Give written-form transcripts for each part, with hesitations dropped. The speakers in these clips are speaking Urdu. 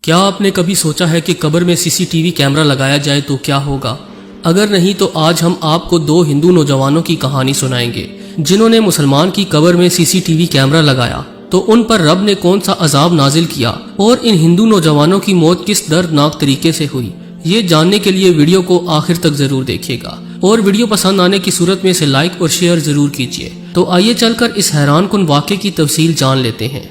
کیا آپ نے کبھی سوچا ہے کہ قبر میں سی سی ٹی وی کیمرہ لگایا جائے تو کیا ہوگا؟ اگر نہیں تو آج ہم آپ کو 2 ہندو نوجوانوں کی کہانی سنائیں گے جنہوں نے مسلمان کی قبر میں سی سی ٹی وی کیمرہ لگایا تو ان پر رب نے کون سا عذاب نازل کیا اور ان ہندو نوجوانوں کی موت کس دردناک طریقے سے ہوئی۔ یہ جاننے کے لیے ویڈیو کو آخر تک ضرور دیکھیے گا اور ویڈیو پسند آنے کی صورت میں اسے لائک اور شیئر ضرور کیجیے۔ تو آئیے چل کر اس حیران کن واقعے کی تفصیل جان لیتے ہیں۔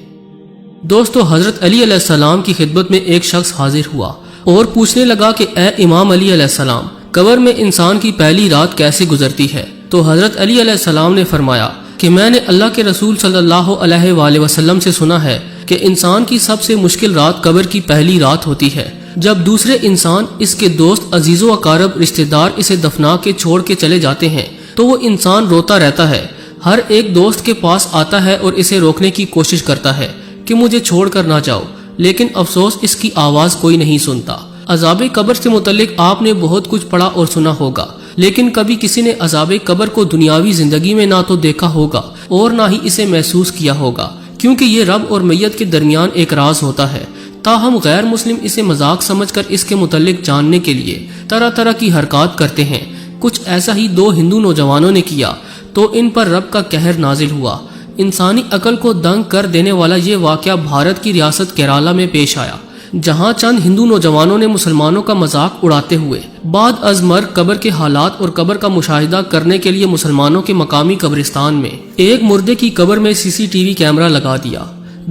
دوستو، حضرت علی علیہ السلام کی خدمت میں ایک شخص حاضر ہوا اور پوچھنے لگا کہ اے امام علی علیہ السلام، قبر میں انسان کی پہلی رات کیسے گزرتی ہے؟ تو حضرت علی علیہ السلام نے فرمایا کہ میں نے اللہ کے رسول صلی اللہ علیہ وآلہ وسلم سے سنا ہے کہ انسان کی سب سے مشکل رات قبر کی پہلی رات ہوتی ہے، جب دوسرے انسان، اس کے دوست، عزیز و اقارب، رشتہ دار اسے دفنا کے چھوڑ کے چلے جاتے ہیں تو وہ انسان روتا رہتا ہے۔ ہر ایک دوست کے پاس آتا ہے اور اسے روکنے کی کوشش کرتا ہے کہ مجھے چھوڑ کر نہ جاؤ، لیکن افسوس اس کی آواز کوئی نہیں سنتا۔ عذاب قبر سے متعلق آپ نے بہت کچھ پڑھا اور سنا ہوگا، لیکن کبھی کسی نے عذاب قبر کو دنیاوی زندگی میں نہ تو دیکھا ہوگا اور نہ ہی اسے محسوس کیا ہوگا، کیونکہ یہ رب اور میت کے درمیان ایک راز ہوتا ہے۔ تاہم غیر مسلم اسے مذاق سمجھ کر اس کے متعلق جاننے کے لیے طرح طرح کی حرکات کرتے ہیں۔ کچھ ایسا ہی 2 ہندو نوجوانوں نے کیا تو ان پر رب کا قہر نازل ہوا۔ انسانی عقل کو دنگ کر دینے والا یہ واقعہ بھارت کی ریاست کیرالہ میں پیش آیا، جہاں چند ہندو نوجوانوں نے مسلمانوں کا مذاق اڑاتے ہوئے بعد از مرگ قبر کے حالات اور قبر کا مشاہدہ کرنے کے لیے مسلمانوں کے مقامی قبرستان میں ایک مردے کی قبر میں سی سی ٹی وی کیمرہ لگا دیا۔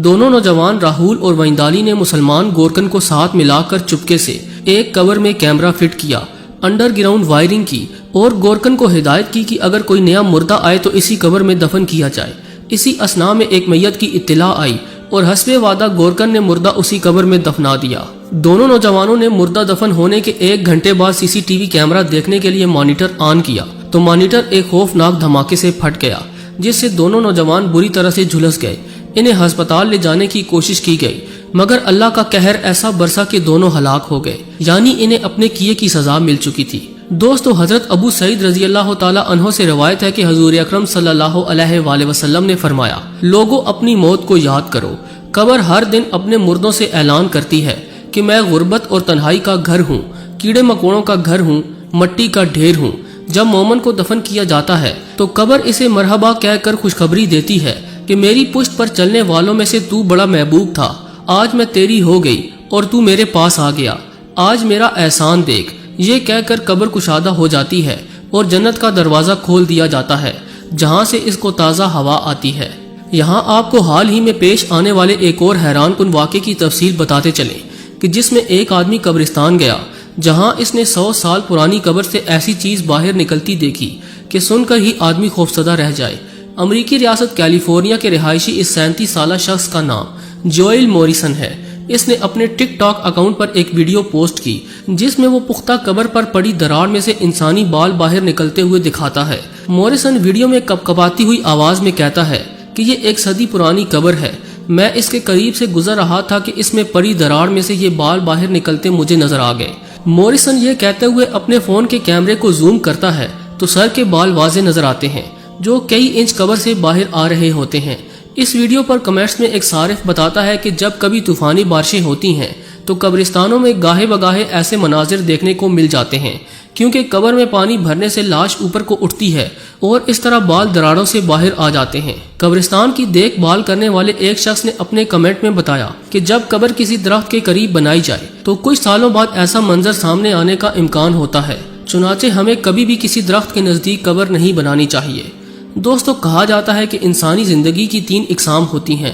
دونوں نوجوان راہول اور ویندالی نے مسلمان گورکن کو ساتھ ملا کر چپکے سے ایک قبر میں کیمرہ فٹ کیا، انڈر گراؤنڈ وائرنگ کی اور گورکن کو ہدایت کی کہ اگر کوئی نیا مردہ آئے تو اسی قبر میں دفن کیا جائے۔ اسی اثناء میں ایک میت کی اطلاع آئی اور حسب وعدہ گورکن نے مردہ اسی قبر میں دفنا دیا۔ دونوں نوجوانوں نے مردہ دفن ہونے کے 1 گھنٹے بعد سی سی ٹی وی کیمرہ دیکھنے کے لیے مانیٹر آن کیا تو مانیٹر ایک خوفناک دھماکے سے پھٹ گیا، جس سے دونوں نوجوان بری طرح سے جھلس گئے۔ انہیں ہسپتال لے جانے کی کوشش کی گئی، مگر اللہ کا قہر ایسا برسا کہ دونوں ہلاک ہو گئے، یعنی انہیں اپنے کیے کی سزا مل چکی تھی۔ دوستو، حضرت ابو سعید رضی اللہ تعالی عنہ سے روایت ہے کہ حضور اکرم صلی اللہ علیہ وآلہ وسلم نے فرمایا، لوگوں اپنی موت کو یاد کرو۔ قبر ہر دن اپنے مردوں سے اعلان کرتی ہے کہ میں غربت اور تنہائی کا گھر ہوں، کیڑے مکوڑوں کا گھر ہوں، مٹی کا ڈھیر ہوں۔ جب مومن کو دفن کیا جاتا ہے تو قبر اسے مرحبا کہہ کر خوشخبری دیتی ہے کہ میری پشت پر چلنے والوں میں سے تو بڑا محبوب تھا، آج میں تیری ہو گئی اور تو میرے پاس آ گیا، آج میرا احسان دیکھ۔ یہ کہہ کر قبر کشادہ ہو جاتی ہے اور جنت کا دروازہ کھول دیا جاتا ہے، جہاں سے اس کو تازہ ہوا آتی ہے۔ یہاں آپ کو حال ہی میں پیش آنے والے ایک اور حیران کن واقعے کی تفصیل بتاتے چلیں کہ جس میں ایک آدمی قبرستان گیا، جہاں اس نے 100 سال پرانی قبر سے ایسی چیز باہر نکلتی دیکھی کہ سن کر ہی آدمی خوفزدہ رہ جائے۔ امریکی ریاست کیلیفورنیا کے رہائشی اس 37 سالہ شخص کا نام جوئل موریسن ہے۔ اس نے اپنے ٹک ٹاک اکاؤنٹ پر ایک ویڈیو پوسٹ کی جس میں وہ پختہ قبر پر پڑی دراڑ میں سے انسانی بال باہر نکلتے ہوئے دکھاتا ہے۔ موریسن ویڈیو میں کپکپاتی ہوئی آواز میں کہتا ہے کہ یہ 1 صدی پرانی قبر ہے، میں اس کے قریب سے گزر رہا تھا کہ اس میں پڑی دراڑ میں سے یہ بال باہر نکلتے مجھے نظر آ گئے۔ موریسن یہ کہتے ہوئے اپنے فون کے کیمرے کو زوم کرتا ہے تو سر کے بال واضح نظر آتے ہیں جو کئی انچ قبر سے باہر آ رہے ہوتے ہیں۔ اس ویڈیو پر کمنٹس میں ایک صارف بتاتا ہے کہ جب کبھی طوفانی بارشیں ہوتی ہیں تو قبرستانوں میں گاہے بگاہے ایسے مناظر دیکھنے کو مل جاتے ہیں، کیونکہ قبر میں پانی بھرنے سے لاش اوپر کو اٹھتی ہے اور اس طرح بال دراڑوں سے باہر آ جاتے ہیں۔ قبرستان کی دیکھ بھال کرنے والے ایک شخص نے اپنے کمنٹ میں بتایا کہ جب قبر کسی درخت کے قریب بنائی جائے تو کچھ سالوں بعد ایسا منظر سامنے آنے کا امکان ہوتا ہے، چنانچہ ہمیں کبھی بھی کسی درخت کے نزدیک قبر نہیں بنانی چاہیے۔ دوستو، کہا جاتا ہے کہ انسانی زندگی کی 3 اقسام ہوتی ہیں۔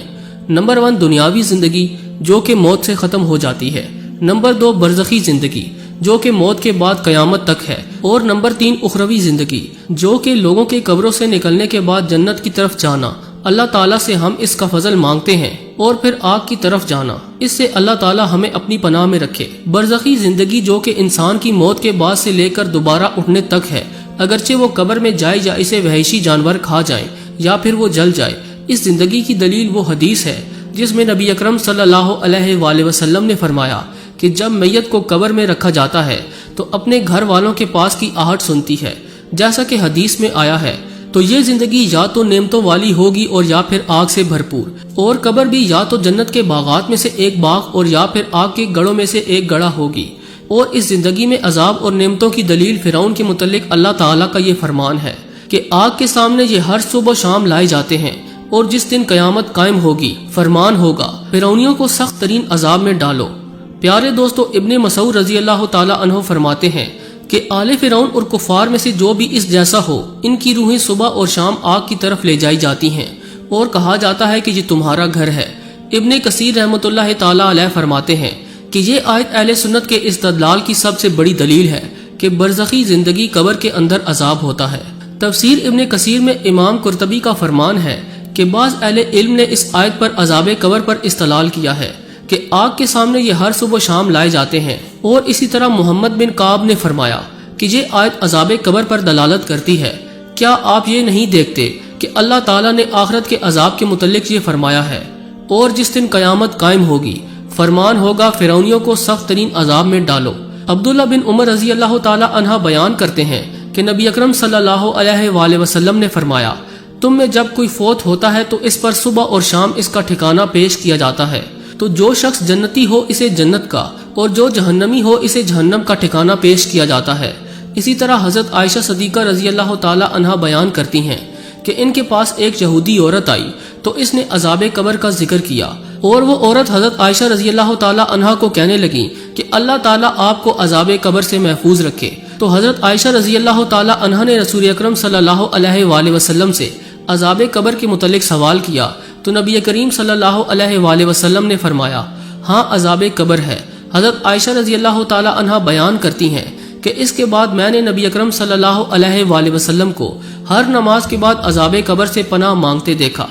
نمبر 1 دنیاوی زندگی، جو کہ موت سے ختم ہو جاتی ہے۔ نمبر 2 برزخی زندگی، جو کہ موت کے بعد قیامت تک ہے۔ اور نمبر 3 اخروی زندگی، جو کہ لوگوں کے قبروں سے نکلنے کے بعد جنت کی طرف جانا۔ اللہ تعالیٰ سے ہم اس کا فضل مانگتے ہیں اور پھر آگ کی طرف جانا۔ اس سے اللہ تعالیٰ ہمیں اپنی پناہ میں رکھے۔ برزخی زندگی، جو کہ انسان کی موت کے بعد سے لے کر دوبارہ اٹھنے تک ہے، اگرچہ وہ قبر میں جائے یا اسے وحشی جانور کھا جائیں یا پھر وہ جل جائے۔ اس زندگی کی دلیل وہ حدیث ہے جس میں نبی اکرم صلی اللہ علیہ وآلہ وسلم نے فرمایا کہ جب میت کو قبر میں رکھا جاتا ہے تو اپنے گھر والوں کے پاس کی آہٹ سنتی ہے، جیسا کہ حدیث میں آیا ہے، تو یہ زندگی یا تو نعمتوں والی ہوگی اور یا پھر آگ سے بھرپور، اور قبر بھی یا تو جنت کے باغات میں سے ایک باغ اور یا پھر آگ کے گڑھوں میں سے ایک گڑھا ہوگی۔ اور اس زندگی میں عذاب اور نعمتوں کی دلیل فرعون کے متعلق اللہ تعالیٰ کا یہ فرمان ہے کہ آگ کے سامنے یہ ہر صبح و شام لائے جاتے ہیں، اور جس دن قیامت قائم ہوگی فرمان ہوگا فرعونیوں کو سخت ترین عذاب میں ڈالو۔ پیارے دوستو، ابن مسعود رضی اللہ تعالیٰ عنہ فرماتے ہیں کہ آل فرعون اور کفار میں سے جو بھی اس جیسا ہو، ان کی روحیں صبح اور شام آگ کی طرف لے جائی جاتی ہیں اور کہا جاتا ہے کہ یہ تمہارا گھر ہے۔ ابن کثیر رحمۃ اللہ تعالیٰ علیہ فرماتے ہیں کہ یہ آیت اہل سنت کے استدلال کی سب سے بڑی دلیل ہے کہ برزخی زندگی قبر کے اندر عذاب ہوتا ہے۔ تفسیر ابن کثیر میں امام قرطبی کا فرمان ہے کہ بعض اہل علم نے اس آیت پر عذاب قبر پر استدلال کیا ہے کہ آگ کے سامنے یہ ہر صبح و شام لائے جاتے ہیں، اور اسی طرح محمد بن کعب نے فرمایا کہ یہ آیت عذاب قبر پر دلالت کرتی ہے۔ کیا آپ یہ نہیں دیکھتے کہ اللہ تعالیٰ نے آخرت کے عذاب کے متعلق یہ فرمایا ہے، اور جس دن قیامت قائم ہوگی فرمان ہوگا فرعونیوں کو سخت ترین عذاب میں ڈالو۔ عبداللہ بن عمر رضی اللہ تعالیٰ عنہ بیان کرتے ہیں کہ نبی اکرم صلی اللہ علیہ وآلہ وسلم نے فرمایا، تم میں جب کوئی فوت ہوتا ہے تو اس پر صبح اور شام اس کا ٹھکانہ پیش کیا جاتا ہے، تو جو شخص جنتی ہو اسے جنت کا اور جو جہنمی ہو اسے جہنم کا ٹھکانہ پیش کیا جاتا ہے۔ اسی طرح حضرت عائشہ صدیقہ رضی اللہ تعالی عنہا بیان کرتی ہیں کہ ان کے پاس ایک یہودی عورت آئی تو اس نے عذاب قبر کا ذکر کیا، اور وہ عورت حضرت عائشہ رضی اللہ تعالی عنہا کو کہنے لگی کہ اللہ تعالیٰ آپ کو عذاب قبر سے محفوظ رکھے۔ تو حضرت عائشہ رضی اللہ تعالی عنہا نے رسول اکرم صلی اللہ علیہ وآلہ وسلم سے عذاب قبر کے متعلق سوال کیا تو نبی کریم صلی اللہ علیہ وآلہ وسلم نے فرمایا، ہاں عذاب قبر ہے۔ حضرت عائشہ رضی اللہ تعالی عنہا بیان کرتی ہیں کہ اس کے بعد میں نے نبی اکرم صلی اللہ علیہ وآلہ وسلم کو ہر نماز کے بعد عذاب قبر سے پناہ مانگتے دیکھا۔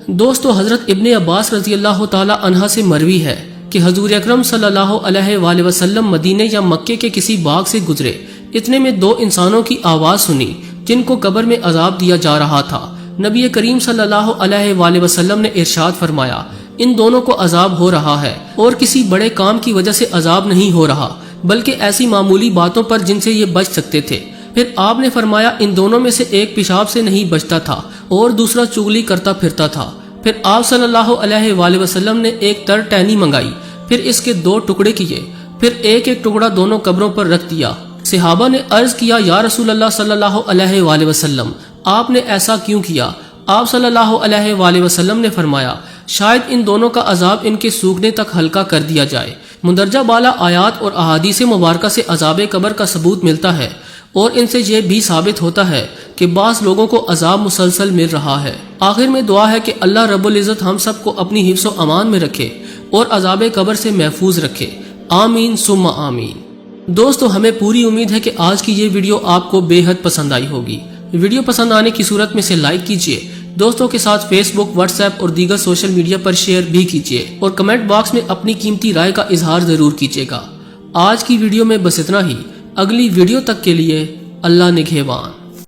دوستو، حضرت ابن عباس رضی اللہ تعالی عنہ سے مروی ہے کہ حضور اکرم صلی اللہ علیہ وآلہ وسلم مدینے یا مکے کے کسی باغ سے گزرے، اتنے میں دو انسانوں کی آواز سنی جن کو قبر میں عذاب دیا جا رہا تھا۔ نبی کریم صلی اللہ علیہ وآلہ وسلم نے ارشاد فرمایا، ان دونوں کو عذاب ہو رہا ہے اور کسی بڑے کام کی وجہ سے عذاب نہیں ہو رہا بلکہ ایسی معمولی باتوں پر جن سے یہ بچ سکتے تھے۔ پھر آپ نے فرمایا، ان دونوں میں سے ایک پیشاب سے نہیں بچتا تھا اور دوسرا چغلی کرتا پھرتا تھا۔ پھر آپ صلی اللہ علیہ وآلہ وسلم نے ایک تر ٹہنی منگائی، پھر اس کے دو ٹکڑے کیے، پھر ایک ایک ٹکڑا دونوں قبروں پر رکھ دیا۔ صحابہ نے عرض کیا، یا رسول اللہ صلی اللہ علیہ وآلہ وسلم، آپ نے ایسا کیوں کیا؟ آپ صلی اللہ علیہ وآلہ وسلم نے فرمایا، شاید ان دونوں کا عذاب ان کے سوکھنے تک ہلکا کر دیا جائے۔ مندرجہ بالا آیات اور احادیث مبارکہ سے عذاب قبر کا ثبوت ملتا ہے، اور ان سے یہ بھی ثابت ہوتا ہے کہ بعض لوگوں کو عذاب مسلسل مل رہا ہے۔ آخر میں دعا ہے کہ اللہ رب العزت ہم سب کو اپنی حفظ و امان میں رکھے اور عذاب قبر سے محفوظ رکھے، آمین ثم آمین۔ دوستو، ہمیں پوری امید ہے کہ آج کی یہ ویڈیو آپ کو بے حد پسند آئی ہوگی۔ ویڈیو پسند آنے کی صورت میں سے لائک کیجئے، دوستوں کے ساتھ فیس بک، واٹس ایپ اور دیگر سوشل میڈیا پر شیئر بھی کیجئے، اور کمنٹ باکس میں اپنی قیمتی رائے کا اظہار ضرور کیجئے گا۔ آج کی ویڈیو میں بس اتنا ہی، اگلی ویڈیو تک کے لیے اللہ نگہبان۔